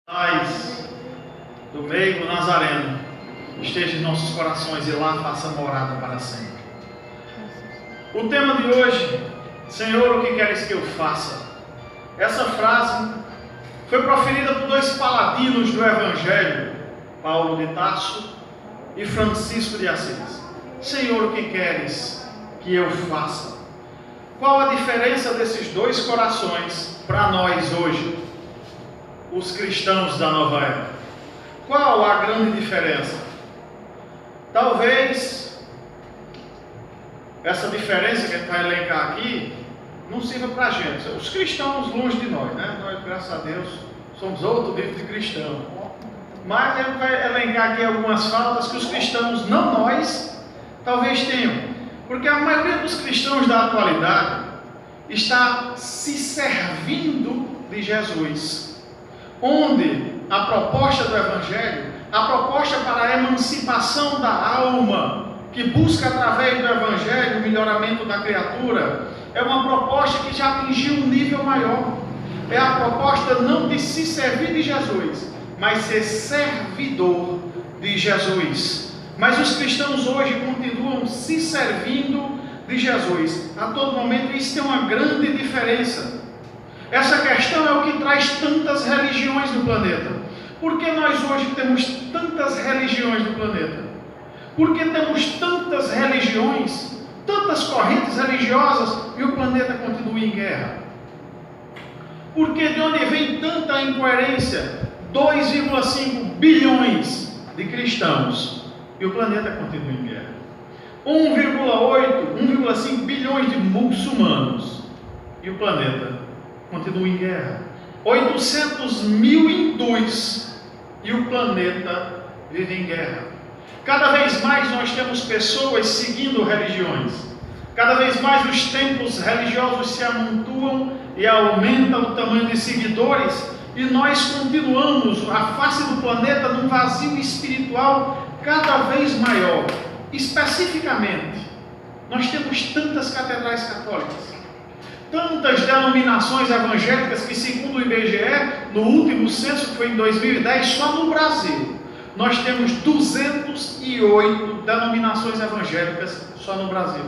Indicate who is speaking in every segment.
Speaker 1: Paz do meigo Nazareno esteja em nossos corações e lá faça morada para sempre. O tema de hoje, Senhor, o que queres que eu faça? Essa frase foi proferida por dois paladinos do Evangelho, Paulo de Tarso e Francisco de Assis. Senhor, o que queres que eu faça? Qual a diferença desses dois corações para nós hoje, os cristãos da nova era? Qual a grande diferença? Talvez essa diferença que a gente vai elencar aqui não sirva para a gente. Os cristãos longe de nós, né? Nós, graças a Deus, somos outro tipo de cristão. Mas a gente vai elencar aqui algumas faltas que os cristãos, não nós, talvez tenham. Porque a maioria dos cristãos da atualidade está se servindo de Jesus, onde a proposta do Evangelho, a proposta para a emancipação da alma, que busca através do Evangelho o melhoramento da criatura, é uma proposta que já atingiu um nível maior. É a proposta não de se servir de Jesus, mas ser servidor de Jesus. Mas os cristãos hoje continuam se servindo de Jesus a todo momento. Isso tem uma grande diferença. Essa questão é o que traz tantas religiões no planeta. Por que nós hoje temos tantas religiões no planeta? Por que temos tantas religiões, tantas correntes religiosas e o planeta continua em guerra? Por que de onde vem tanta incoerência? 2,5 bilhões de cristãos e o planeta continua em guerra. 1,5 bilhões de muçulmanos e o planeta continua em guerra. 800 mil hindus e o planeta vive em guerra. Cada vez mais nós temos pessoas seguindo religiões. Cada vez mais os templos religiosos se amontoam e aumentam o tamanho de seguidores, e nós continuamos a face do planeta num vazio espiritual cada vez maior. Especificamente, nós temos tantas catedrais católicas, tantas denominações evangélicas que, segundo o IBGE, no último censo, que foi em 2010, só no Brasil, nós temos 208 denominações evangélicas só no Brasil.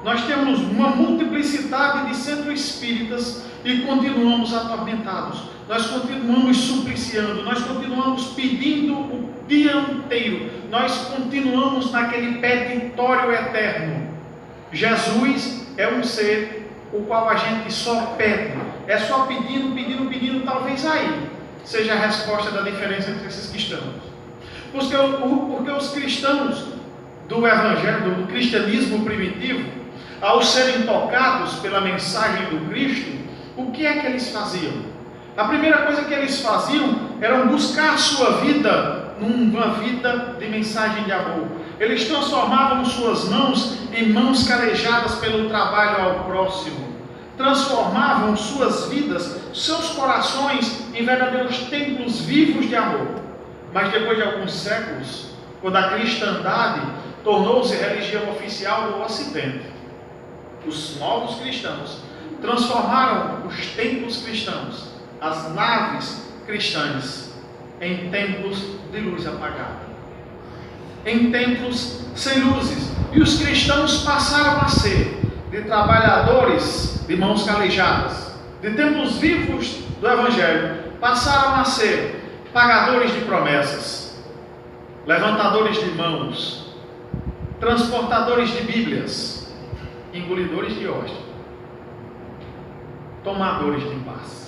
Speaker 1: Nós temos uma multiplicidade de centros espíritas e continuamos atormentados. Nós continuamos supliciando, nós continuamos pedindo o dia inteiro, nós continuamos naquele peditório eterno. Jesus é um ser o qual a gente só pede, é só pedindo, talvez aí seja a resposta da diferença entre esses cristãos. Porque os cristãos do Evangelho, do cristianismo primitivo, ao serem tocados pela mensagem do Cristo, o que é que eles faziam? A primeira coisa que eles faziam era buscar a sua vida numa vida de mensagem de amor. Eles transformavam suas mãos em mãos calejadas pelo trabalho ao próximo. Transformavam suas vidas, seus corações em verdadeiros templos vivos de amor. Mas depois de alguns séculos, quando a cristandade tornou-se religião oficial do Ocidente, os novos cristãos transformaram os templos cristãos, as naves cristãs, em templos de luz apagada, em templos sem luzes. E os cristãos passaram a ser de trabalhadores de mãos calejadas, de templos vivos do Evangelho, passaram a ser pagadores de promessas, levantadores de mãos, transportadores de Bíblias, engolidores de hóstia, tomadores de paz.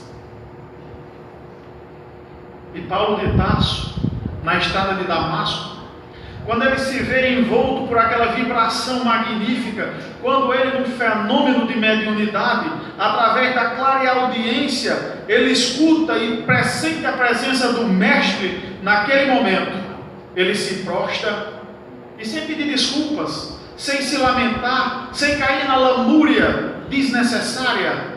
Speaker 1: E Paulo de Tarso, na estrada de Damasco, quando ele se vê envolto por aquela vibração magnífica, quando ele, num fenômeno de mediunidade, através da clareaudiência, ele escuta e pressente a presença do Mestre, naquele momento, ele se prostra e, sem pedir desculpas, sem se lamentar, sem cair na lamúria desnecessária,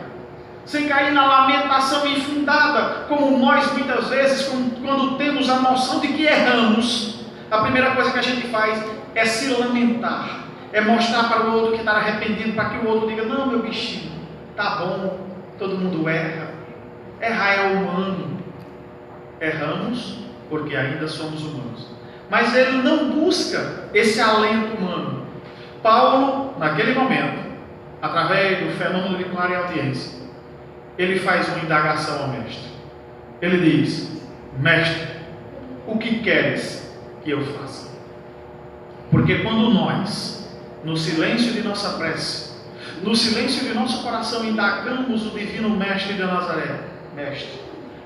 Speaker 1: sem cair na lamentação infundada, como nós muitas vezes, quando temos a noção de que erramos, a primeira coisa que a gente faz é se lamentar, é mostrar para o outro que está arrependido, para que o outro diga: não, meu bichinho, tá bom, todo mundo erra, errar é humano. erramos porque ainda somos humanos. Mas ele não busca esse alento humano. Paulo, naquele momento, através do fenômeno de clareaudiência, ele faz uma indagação ao mestre. Ele diz: mestre, o que queres que eu faça? Porque quando nós, no silêncio de nossa prece, no silêncio de nosso coração, indagamos o divino mestre de Nazaré: mestre,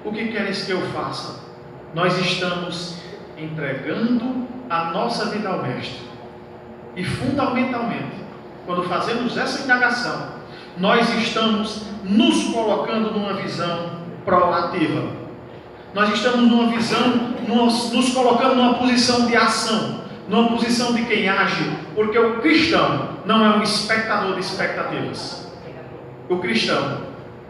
Speaker 1: o que queres que eu faça? Nós estamos entregando a nossa vida ao mestre. E fundamentalmente, quando fazemos essa indagação, nós estamos nos colocando numa visão proativa. Nós estamos numa visão, nos colocando numa posição de ação, numa posição de quem age, porque o cristão não é um espectador de expectativas. O cristão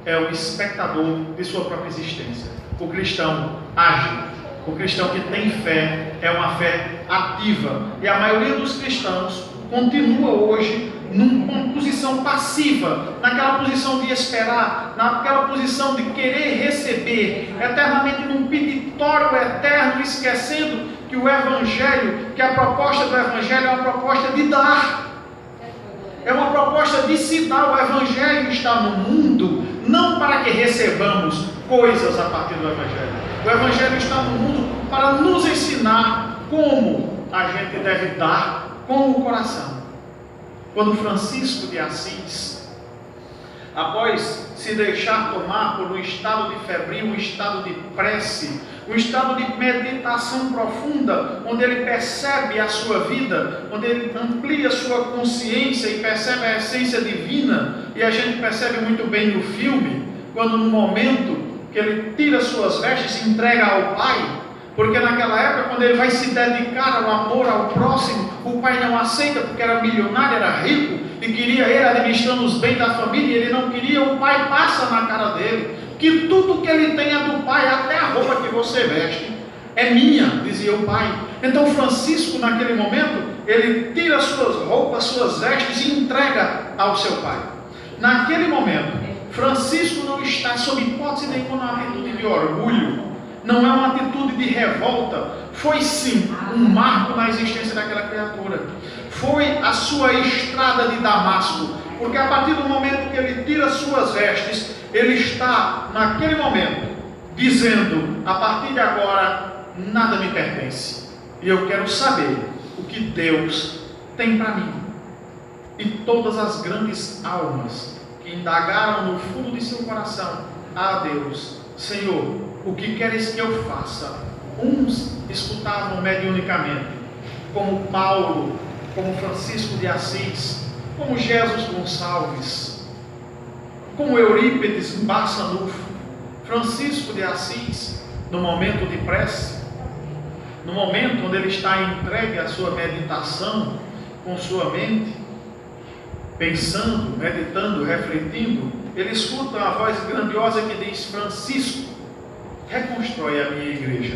Speaker 1: é o espectador de sua própria existência. O cristão age. O cristão que tem fé é uma fé ativa. E a maioria dos cristãos continua hoje numa posição passiva, naquela posição de esperar, naquela posição de querer receber, eternamente num peditório eterno, esquecendo que o Evangelho, que a proposta do Evangelho é uma proposta de dar, é uma proposta de se dar. O Evangelho está no mundo não para que recebamos coisas a partir do Evangelho. O Evangelho está no mundo para nos ensinar como a gente deve dar com o coração. Quando Francisco de Assis, após se deixar tomar por um estado de febril, um estado de prece, um estado de meditação profunda, onde ele percebe a sua vida, onde ele amplia a sua consciência e percebe a essência divina, e a gente percebe muito bem no filme, quando no momento que ele tira suas vestes e se entrega ao Pai, porque naquela época, quando ele vai se dedicar ao amor ao próximo, o pai não aceita, porque era milionário, era rico, e queria ele administrando os bens da família, e ele não queria. O pai passa na cara dele, que tudo que ele tem é do pai, até a roupa que você veste é minha, dizia o pai. Então Francisco, naquele momento, ele tira suas roupas, suas vestes e entrega ao seu pai. Naquele momento, Francisco não está sob hipótese nenhuma na atitude de orgulho, não é uma atitude de revolta. Foi sim um marco na existência daquela criatura. Foi a sua estrada de Damasco, porque a partir do momento que ele tira suas vestes, ele está naquele momento dizendo: a partir de agora nada me pertence, e eu quero saber o que Deus tem para mim. E todas as grandes almas que indagaram no fundo de seu coração a Deus: Senhor, o que queres que eu faça? Uns escutavam mediunicamente, como Paulo, como Francisco de Assis, como Jesus Gonçalves, como Eurípides Barçanufo. Francisco de Assis, no momento de prece, no momento onde ele está entregue à sua meditação, com sua mente, pensando, meditando, refletindo, ele escuta uma voz grandiosa que diz: Francisco, reconstrói a minha igreja.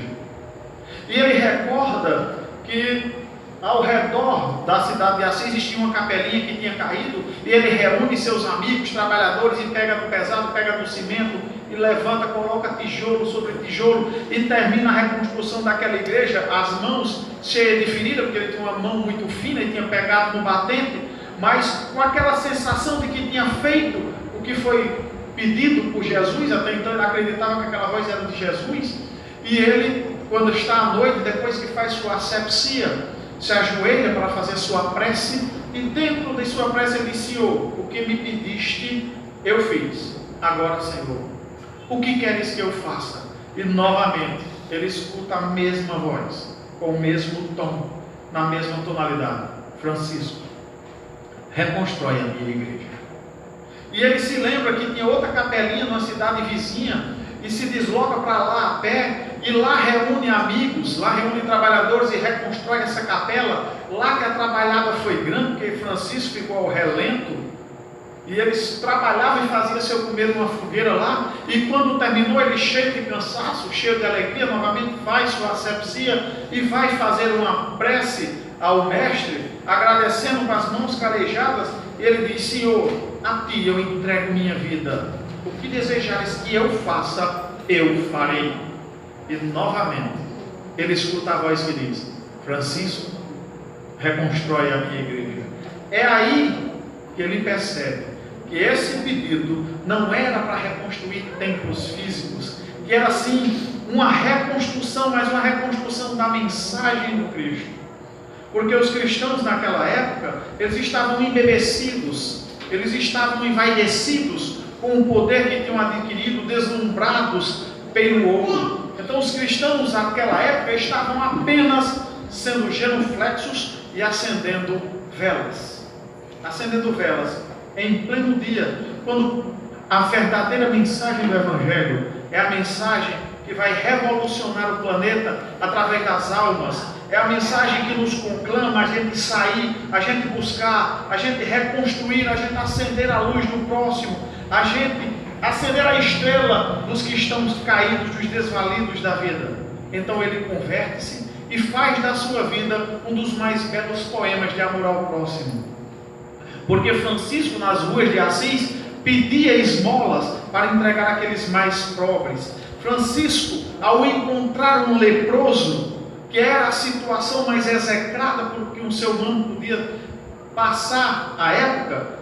Speaker 1: E ele recorda que ao redor da cidade de Assis existia uma capelinha que tinha caído, e ele reúne seus amigos, trabalhadores, e pega no pesado, pega no cimento, e levanta, coloca tijolo sobre tijolo, e termina a reconstrução daquela igreja, as mãos cheias de ferida, porque ele tinha uma mão muito fina e tinha pegado no batente, mas com aquela sensação de que tinha feito o que foi pedido por Jesus. Até então ele acreditava que aquela voz era de Jesus, e ele, quando está à noite, depois que faz sua asepsia, se ajoelha para fazer sua prece, e dentro de sua prece ele diz: Senhor, o que me pediste eu fiz, agora, Senhor, o que queres que eu faça? E novamente ele escuta a mesma voz, com o mesmo tom, na mesma tonalidade: Francisco, reconstrói a minha igreja. E ele se lembra que tinha outra capelinha numa cidade vizinha, e se desloca para lá a pé, e lá reúne amigos, lá reúne trabalhadores e reconstrói essa capela. Lá que a trabalhada foi grande, porque Francisco ficou ao relento, e eles trabalhavam e faziam seu comer numa fogueira lá, e quando terminou, ele, cheio de cansaço, cheio de alegria, novamente faz sua asepsia e vai fazer uma prece ao mestre, agradecendo com as mãos carejadas. E ele diz: Senhor, a ti eu entrego minha vida, o que desejares que eu faça, eu farei. E novamente, ele escuta a voz que diz: Francisco, reconstrói a minha igreja. É aí que ele percebe que esse pedido não era para reconstruir templos físicos, que era sim uma reconstrução, mas uma reconstrução da mensagem do Cristo. Porque os cristãos naquela época, eles estavam embebecidos, eles estavam envaidecidos com o poder que tinham adquirido, deslumbrados pelo ouro. Então os cristãos naquela época estavam apenas sendo genuflexos e acendendo velas. Acendendo velas em pleno dia, quando a verdadeira mensagem do Evangelho é a mensagem que vai revolucionar o planeta através das almas. É a mensagem que nos conclama a gente sair, a gente buscar, a gente reconstruir, a gente acender a luz do próximo, a gente acender a estrela dos que estão caídos, dos desvalidos da vida. Então ele converte-se e faz da sua vida um dos mais belos poemas de amor ao próximo. Porque Francisco, nas ruas de Assis, pedia esmolas para entregar àqueles mais pobres. Francisco, ao encontrar um leproso, que era a situação mais execrada por que um ser humano podia passar à época,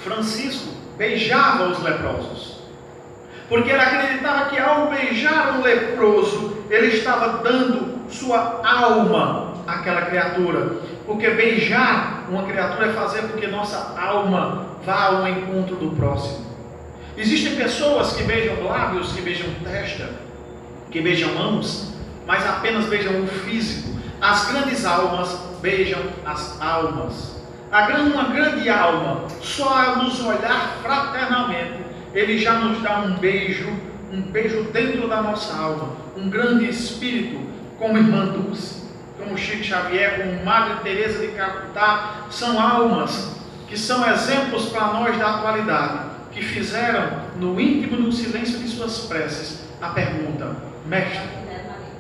Speaker 1: Francisco beijava os leprosos, porque ele acreditava que ao beijar um leproso, ele estava dando sua alma àquela criatura, porque beijar uma criatura é fazer com que nossa alma vá ao encontro do próximo. Existem pessoas que beijam lábios, que beijam testa, que beijam mãos, mas apenas beijam o físico. As grandes almas beijam as almas. Uma grande alma, só a nos olhar fraternalmente, ele já nos dá um beijo dentro da nossa alma. Um grande espírito, como Irmã Dulce, como Chico Xavier, como Madre Teresa de Calcutá, são almas que são exemplos para nós da atualidade, que fizeram no íntimo, no silêncio de suas preces, a pergunta: Mestre,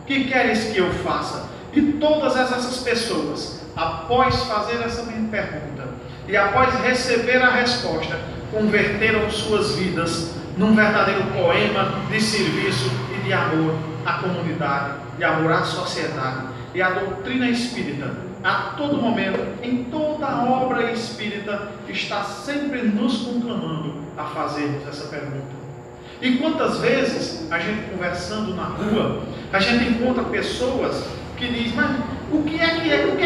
Speaker 1: o que queres que eu faça? E todas essas pessoas, após fazer essa pergunta e após receber a resposta, converteram suas vidas num verdadeiro poema de serviço e de amor à comunidade, de amor à sociedade. E a doutrina espírita, a todo momento, em toda a obra espírita, está sempre nos conclamando a fazermos essa pergunta. E quantas vezes, a gente conversando na rua, a gente encontra pessoas que dizem: mas o que é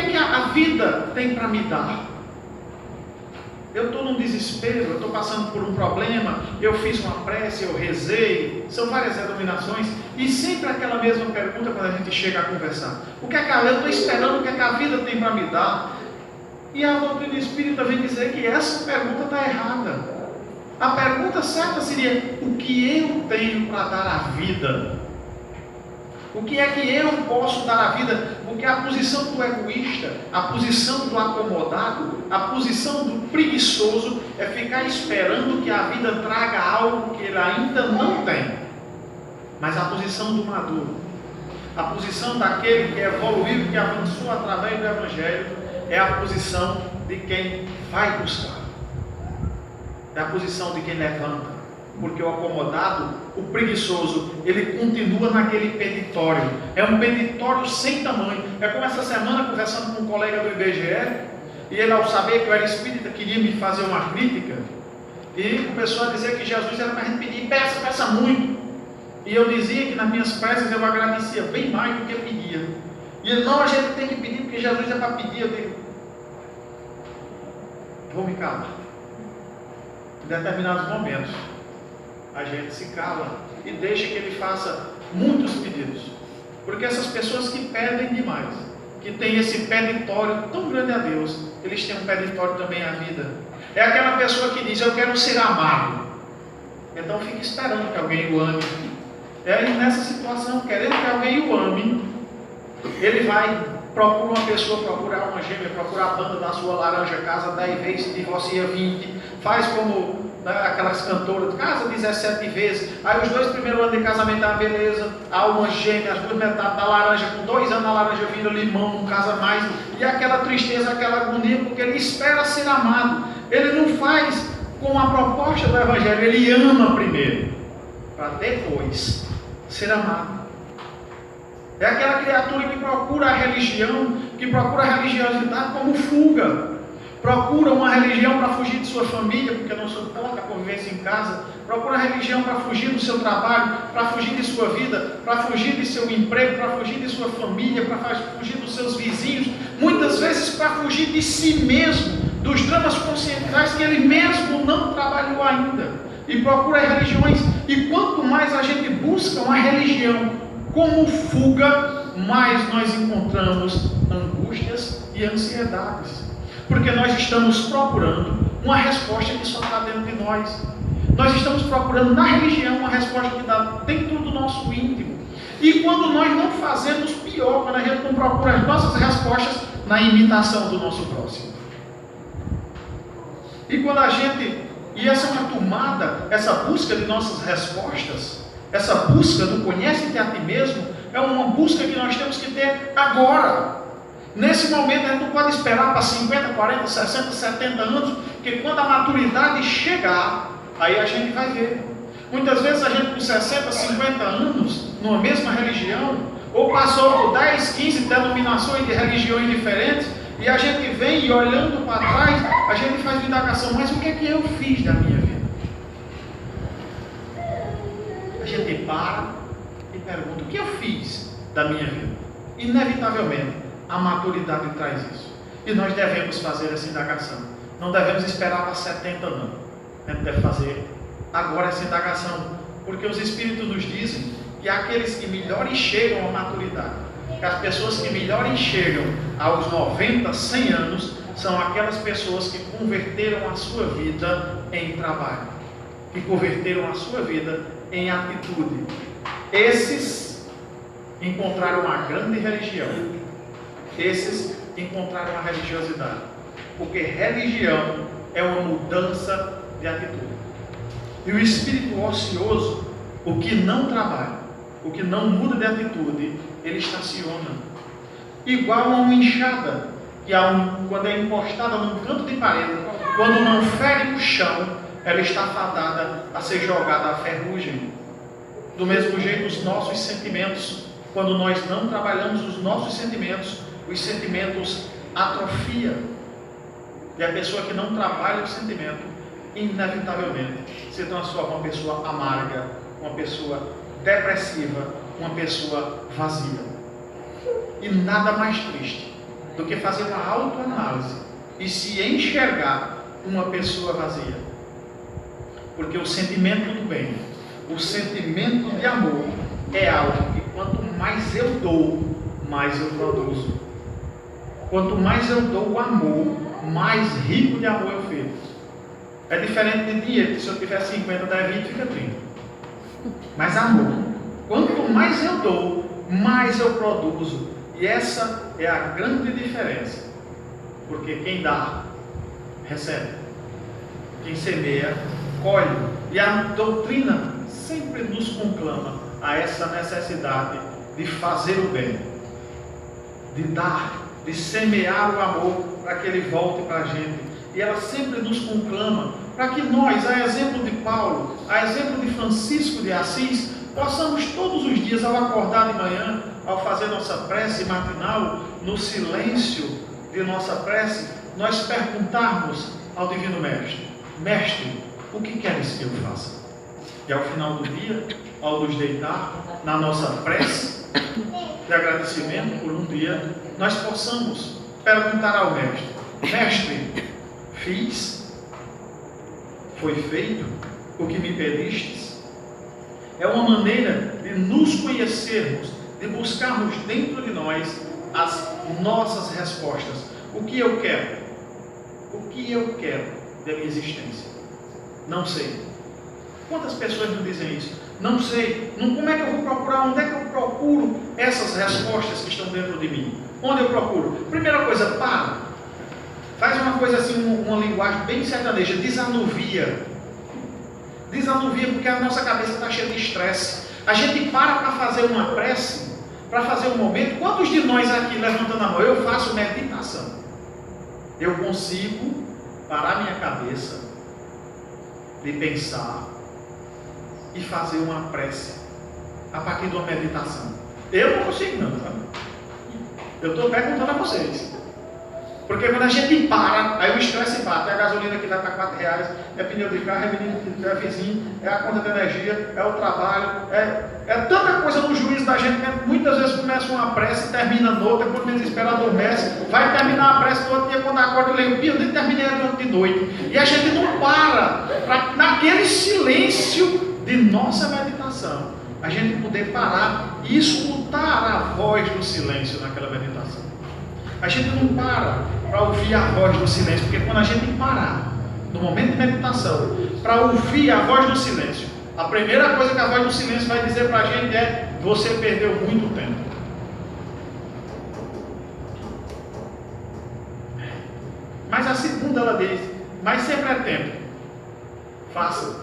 Speaker 1: que a vida tem para me dar? Eu estou num desespero, eu estou passando por um problema, eu fiz uma prece, eu rezei. São várias denominações, e sempre aquela mesma pergunta quando a gente chega a conversar: o que é que eu estou esperando, o que é que a vida tem para me dar? E a doutrina espírita vem dizer que essa pergunta está errada. A pergunta certa seria: o que eu tenho para dar à vida? O que é que eu posso dar à vida? Porque a posição do egoísta, a posição do acomodado, a posição do preguiçoso é ficar esperando que a vida traga algo que ele ainda não tem. Mas a posição do maduro, a posição daquele que evoluiu, que avançou através do Evangelho, é a posição de quem vai buscar. É a posição de quem levanta. Porque o acomodado, o preguiçoso, ele continua naquele peditório. É um peditório sem tamanho. É como essa semana, conversando com um colega do IBGE, e ele, ao saber que eu era espírita, queria me fazer uma crítica, e começou a dizer que Jesus era para a gente pedir: peça muito. E eu dizia que nas minhas preces eu agradecia bem mais do que eu pedia. E ele: não, a gente tem que pedir porque Jesus é para pedir. Eu digo: vou me calar. Em determinados momentos, a gente se cala e deixa que ele faça muitos pedidos, porque essas pessoas que pedem demais, que têm esse peditório tão grande a Deus, eles têm um peditório também à vida. É aquela pessoa que diz: eu quero ser amado, então fica esperando que alguém o ame. E aí, nessa situação, querendo que alguém o ame, ele vai, procura uma pessoa, procura uma gêmea, procura a banda da sua laranja, casa 10 vezes, se divorcia 20, faz como aquelas cantoras, casa 17 vezes, aí os 2 primeiros anos de casamento é uma beleza, há uma gêmea, as 2 metades da laranja, com 2 anos a laranja vira limão, não casa mais, e aquela tristeza, aquela agonia, porque ele espera ser amado. Ele não faz com a proposta do Evangelho, ele ama primeiro, para depois ser amado. É aquela criatura que procura a religião, que procura a religiosidade como fuga. Procura uma religião para fugir de sua família, porque não suporta a convivência em casa. Procura a religião para fugir do seu trabalho, para fugir de sua vida, para fugir de seu emprego, para fugir de sua família, para fugir dos seus vizinhos. Muitas vezes para fugir de si mesmo, dos dramas conscienciais que ele mesmo não trabalhou ainda. E procura religiões. E quanto mais a gente busca uma religião como fuga, mais nós encontramos angústias e ansiedades. Porque nós estamos procurando uma resposta que só está dentro de nós. Nós estamos procurando na religião uma resposta que está dentro do nosso íntimo. E quando nós não fazemos, pior, quando a gente não procura as nossas respostas na imitação do nosso próximo. E quando a gente... E essa é uma tomada, essa busca de nossas respostas, essa busca do conhece-te a ti mesmo, é uma busca que nós temos que ter agora. Nesse momento a gente não pode esperar para 50, 40, 60, 70 anos, porque quando a maturidade chegar, aí a gente vai ver. Muitas vezes a gente com 60, 50 anos, numa mesma religião, ou passou por 10, 15 denominações de religiões diferentes, e a gente vem e olhando para trás, a gente faz uma indagação, mas o que é que eu fiz da minha vida? A gente para e pergunta, o que eu fiz da minha vida? Inevitavelmente, a maturidade traz isso. E nós devemos fazer essa indagação. Não devemos esperar para 70 anos. A gente deve fazer agora essa indagação. Porque os Espíritos nos dizem que aqueles que melhor chegam à maturidade, que as pessoas que melhor chegam aos 90, 100 anos, são aquelas pessoas que converteram a sua vida em trabalho. Que converteram a sua vida em atitude. Esses encontraram uma grande religião. Esses encontraram a religiosidade. Porque religião é uma mudança de atitude. E o espírito ocioso, o que não trabalha, o que não muda de atitude, ele estaciona. Igual a uma enxada, que quando é encostada num canto de parede, quando não fere o chão, ela está fadada a ser jogada à ferrugem. Do mesmo jeito, os nossos sentimentos, quando nós não trabalhamos os nossos sentimentos, os sentimentos atrofiam. E a pessoa que não trabalha o sentimento, inevitavelmente, se transforma uma pessoa amarga, uma pessoa depressiva, uma pessoa vazia. E nada mais triste do que fazer uma autoanálise e se enxergar uma pessoa vazia. Porque o sentimento do bem, o sentimento de amor, é algo que quanto mais eu dou, mais eu produzo. Quanto mais eu dou o amor, mais rico de amor eu fico. É diferente de dinheiro, que se eu tiver 50, der 20, fica 30. Mas amor, quanto mais eu dou, mais eu produzo. E essa é a grande diferença. Porque quem dá, recebe. Quem semeia, colhe. E a doutrina sempre nos conclama a essa necessidade de fazer o bem, de dar, de semear o amor para que ele volte para a gente. E ela sempre nos conclama para que nós, a exemplo de Paulo, a exemplo de Francisco de Assis, possamos todos os dias, ao acordar de manhã, ao fazer nossa prece matinal, no silêncio de nossa prece, nós perguntarmos ao Divino Mestre: Mestre, o que queres que eu faça? E ao final do dia, ao nos deitar, na nossa prece de agradecimento por um dia, nós possamos perguntar ao Mestre: Mestre, fiz? Foi feito o que me pedistes? É uma maneira de nos conhecermos, de buscarmos dentro de nós as nossas respostas. O que eu quero? O que eu quero da minha existência? Não sei. Quantas pessoas me dizem isso? Não sei. Como é que eu vou procurar? Onde é que eu procuro essas respostas que estão dentro de mim? Onde eu procuro? Primeira coisa, para. Faz uma coisa assim, uma linguagem bem sertaneja. Desanuvia. Desanuvia, porque a nossa cabeça está cheia de estresse. A gente para fazer uma prece, para fazer um momento. Quantos de nós aqui, levantando a mão, eu faço meditação? Eu consigo parar minha cabeça de pensar e fazer uma prece. a partir de uma meditação? Eu não consigo não, sabe? Eu estou perguntando a vocês. Porque quando a gente para, aí o estresse bate, é a gasolina que vai para R$4, é pneu de carro, é menino, é vizinho, é a conta de energia, é o trabalho, é tanta coisa no juízo da gente, que muitas vezes começa uma prece e termina noutra, quando menos espera adormece, vai terminar a prece no outro dia, quando acorda, lê o pio, nem terminei ontem de noite. E a gente não para naquele silêncio de nossa meditação, a gente poder parar e escutar a voz do silêncio naquela meditação. A gente não para ouvir a voz do silêncio, porque quando a gente parar, no momento de meditação, para ouvir a voz do silêncio, a primeira coisa que a voz do silêncio vai dizer para a gente é: você perdeu muito tempo. Mas a segunda ela diz: mas sempre é tempo. Faça,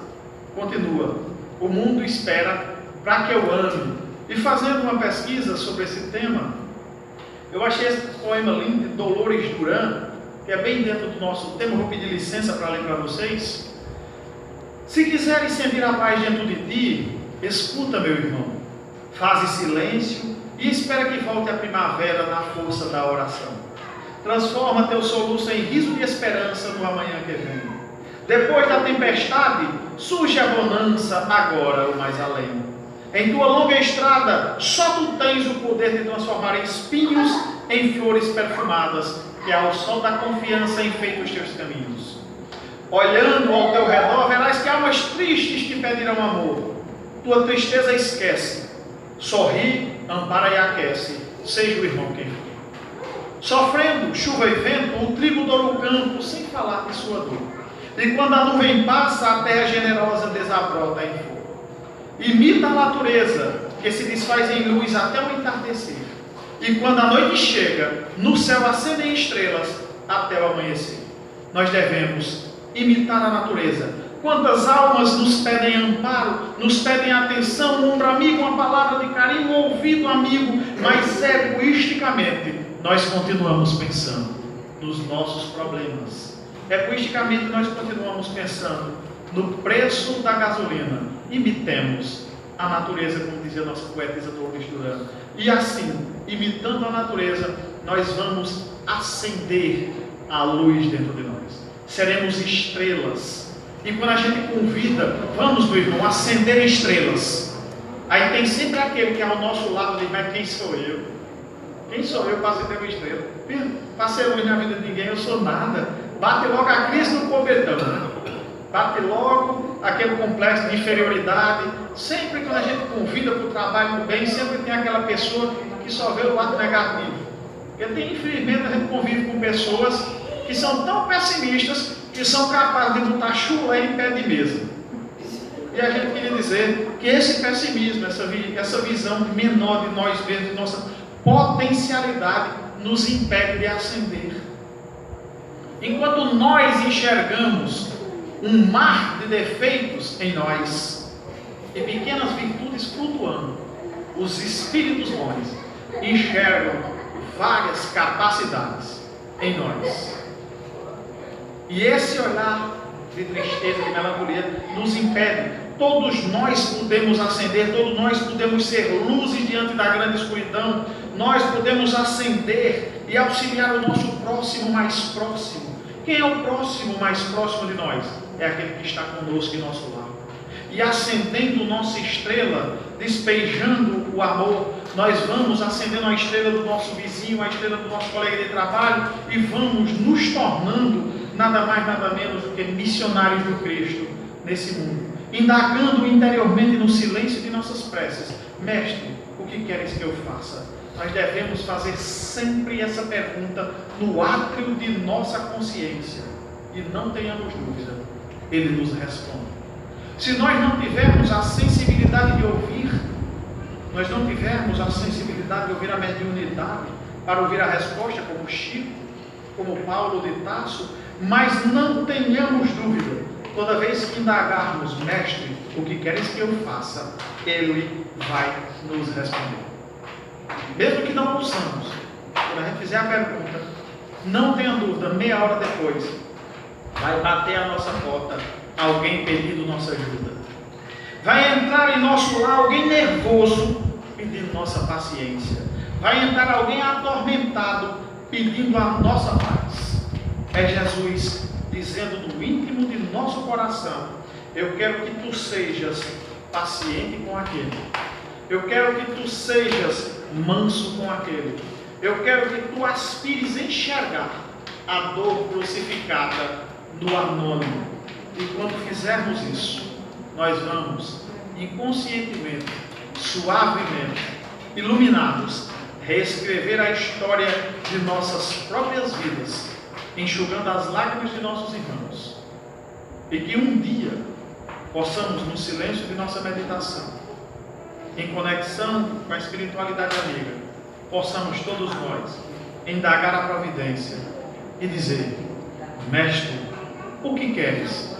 Speaker 1: continua. O mundo espera para que eu ame. E fazendo uma pesquisa sobre esse tema, eu achei esse poema lindo de Dolores Duran, que é bem dentro do nosso tema. Vou pedir licença para ler para vocês. Se quiseres sentir a paz dentro de ti, escuta, meu irmão, faze silêncio e espera que volte a primavera na força da oração. Transforma teu soluço em riso de esperança no amanhã que vem. Depois da tempestade, surge a bonança agora o mais além. Em tua longa estrada, só tu tens o poder de transformar espinhos em flores perfumadas, que ao sol da confiança enfeita os teus caminhos. Olhando ao teu redor, verás que almas tristes te pedirão amor. Tua tristeza esquece. Sorri, ampara e aquece, seja o irmão quem for. Sofrendo chuva e vento, o trigo doura o campo, sem falar de sua dor. E quando a nuvem passa, a terra generosa desabrota em fogo. Imita a natureza, que se desfaz em luz até o entardecer. E quando a noite chega, no céu acendem estrelas até o amanhecer. Nós devemos imitar a natureza. Quantas almas nos pedem amparo, nos pedem atenção, um ombro amigo, uma palavra de carinho, um ouvido amigo, mas egoisticamente nós continuamos pensando nos nossos problemas. Egoisticamente nós continuamos pensando no preço da gasolina. Imitemos a natureza, como dizia a nossa poetisa Dolores Duran. E assim, imitando a natureza, nós vamos acender a luz dentro de nós. Seremos estrelas. E quando a gente convida, vamos, meu irmão, acender estrelas. Aí tem sempre aquele que é ao nosso lado diz: mas quem sou eu? Quem sou eu para acender uma estrela? Passei luz na vida de ninguém, eu sou nada. Bate logo a crise do pobretão, né? Bate logo aquele complexo de inferioridade. Sempre que a gente convida para o trabalho do bem, sempre tem aquela pessoa que só vê o lado negativo. Porque infelizmente a gente convive com pessoas que são tão pessimistas que são capazes de botar chulé em pé de mesa. E a gente queria dizer que esse pessimismo, essa visão menor de nós mesmos, de nossa potencialidade, nos impede de ascender. Enquanto nós enxergamos um mar de defeitos em nós e pequenas virtudes flutuando, os espíritos bons enxergam várias capacidades em nós. E esse olhar de tristeza, de melancolia, nos impede. Todos nós podemos acender, todos nós podemos ser luzes diante da grande escuridão. Nós podemos acender e auxiliar o nosso próximo mais próximo. Quem é o próximo mais próximo de nós? É aquele que está conosco em nosso lar. E acendendo nossa estrela, despejando o amor, nós vamos acendendo a estrela do nosso vizinho, a estrela do nosso colega de trabalho, e vamos nos tornando nada mais, nada menos do que missionários do Cristo nesse mundo, indagando interiormente no silêncio de nossas preces: Mestre, o que queres que eu faça? Nós devemos fazer sempre essa pergunta no átrio de nossa consciência, e não tenhamos dúvida, Ele nos responde. Se nós não tivermos a sensibilidade de ouvir, nós não tivermos a sensibilidade de ouvir a mediunidade para ouvir a resposta, como Chico, como Paulo de Tarso, mas não tenhamos dúvida, toda vez que indagarmos: Mestre, o que queres que eu faça? Ele vai nos responder. Mesmo que não possamos, quando a gente fizer a pergunta, não tenha dúvida, meia hora depois vai bater a nossa porta alguém pedindo nossa ajuda. Vai entrar em nosso lar alguém nervoso, pedindo nossa paciência. Vai entrar alguém atormentado, pedindo a nossa paz. É Jesus dizendo no íntimo de nosso coração: eu quero que tu sejas paciente com aquele. Eu quero que tu sejas manso com aquele. Eu quero que tu aspires enxergar a dor crucificada do anônimo. E quando fizermos isso, nós vamos inconscientemente, suavemente, iluminados, reescrever a história de nossas próprias vidas, enxugando as lágrimas de nossos irmãos. E que um dia possamos, no silêncio de nossa meditação, em conexão com a espiritualidade amiga, possamos todos nós indagar a providência e dizer: Mestre, o que queres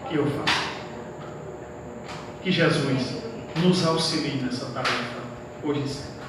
Speaker 1: que eu faça? Que Jesus nos auxilie nessa tarefa hoje e sempre.